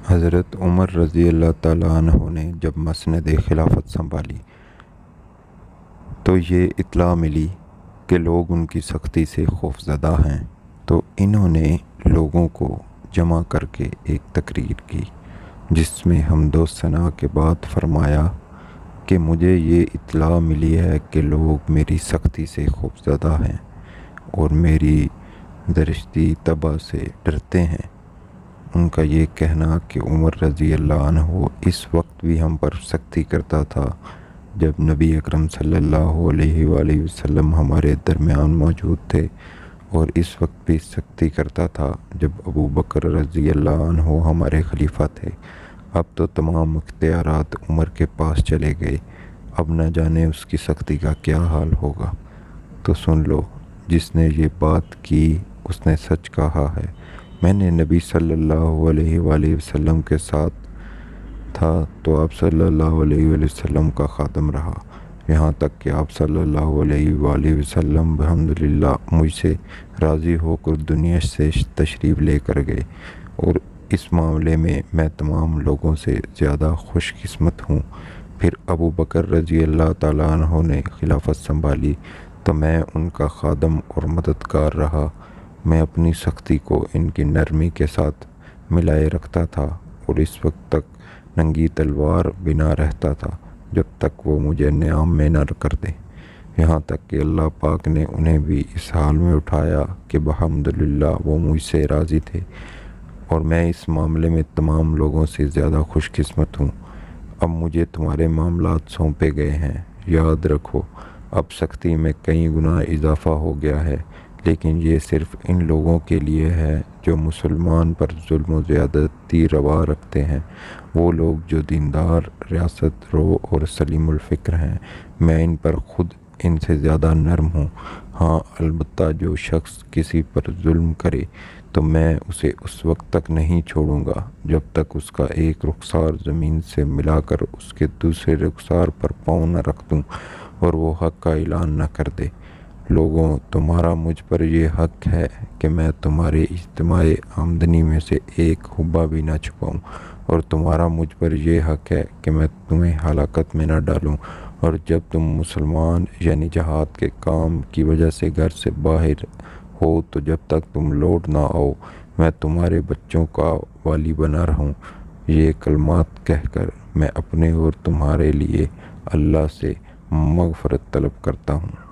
حضرت عمر رضی اللہ تعالیٰ عنہ نے جب مسند خلافت سنبھالی تو یہ اطلاع ملی کہ لوگ ان کی سختی سے خوفزدہ ہیں، تو انہوں نے لوگوں کو جمع کر کے ایک تقریر کی جس میں حمد و ثنا کے بعد فرمایا کہ مجھے یہ اطلاع ملی ہے کہ لوگ میری سختی سے خوفزدہ ہیں اور میری درشتی طبع سے ڈرتے ہیں۔ ان کا یہ کہنا کہ عمر رضی اللہ عنہ اس وقت بھی ہم پر سختی کرتا تھا جب نبی اکرم صلی اللہ علیہ وآلہ وسلم ہمارے درمیان موجود تھے، اور اس وقت بھی سختی کرتا تھا جب ابو بکر رضی اللہ عنہ ہمارے خلیفہ تھے۔ اب تو تمام اختیارات عمر کے پاس چلے گئے، اب نہ جانے اس کی سختی کا کیا حال ہوگا۔ تو سن لو، جس نے یہ بات کی اس نے سچ کہا ہے۔ میں نے نبی صلی اللہ علیہ وآلہ وسلم کے ساتھ تھا تو آپ صلی اللہ علیہ وآلہ وسلم کا خادم رہا، یہاں تک کہ آپ صلی اللہ علیہ وآلہ وسلم الحمدللہ مجھ سے راضی ہو کر دنیا سے تشریف لے کر گئے، اور اس معاملے میں میں تمام لوگوں سے زیادہ خوش قسمت ہوں۔ پھر ابو بکر رضی اللہ تعالیٰ عنہ نے خلافت سنبھالی تو میں ان کا خادم اور مددگار رہا۔ میں اپنی سختی کو ان کی نرمی کے ساتھ ملائے رکھتا تھا اور اس وقت تک ننگی تلوار بنا رہتا تھا جب تک وہ مجھے نیام میں نہ کر دیں، یہاں تک کہ اللہ پاک نے انہیں بھی اس حال میں اٹھایا کہ الحمدللہ وہ مجھ سے راضی تھے، اور میں اس معاملے میں تمام لوگوں سے زیادہ خوش قسمت ہوں۔ اب مجھے تمہارے معاملات سونپے گئے ہیں، یاد رکھو اب سختی میں کئی گنا اضافہ ہو گیا ہے، لیکن یہ صرف ان لوگوں کے لیے ہے جو مسلمان پر ظلم و زیادتی روا رکھتے ہیں، وہ لوگ جو دیندار، ریاست رو اور سلیم الفکر ہیں۔ میں ان پر خود ان سے زیادہ نرم ہوں۔ ہاں البتہ جو شخص کسی پر ظلم کرے تو میں اسے اس وقت تک نہیں چھوڑوں گا جب تک اس کا ایک رخسار زمین سے ملا کر اس کے دوسرے رخسار پر پاؤں نہ رکھ دوں اور وہ حق کا اعلان نہ کر دے۔ لوگوں، تمہارا مجھ پر یہ حق ہے کہ میں تمہارے اجتماعی آمدنی میں سے ایک حبہ بھی نہ چھپاؤں، اور تمہارا مجھ پر یہ حق ہے کہ میں تمہیں ہلاکت میں نہ ڈالوں، اور جب تم مسلمان یعنی جہاد کے کام کی وجہ سے گھر سے باہر ہو تو جب تک تم لوٹ نہ آؤ میں تمہارے بچوں کا والی بنا رہوں۔ یہ کلمات کہہ کر میں اپنے اور تمہارے لیے اللہ سے مغفرت طلب کرتا ہوں۔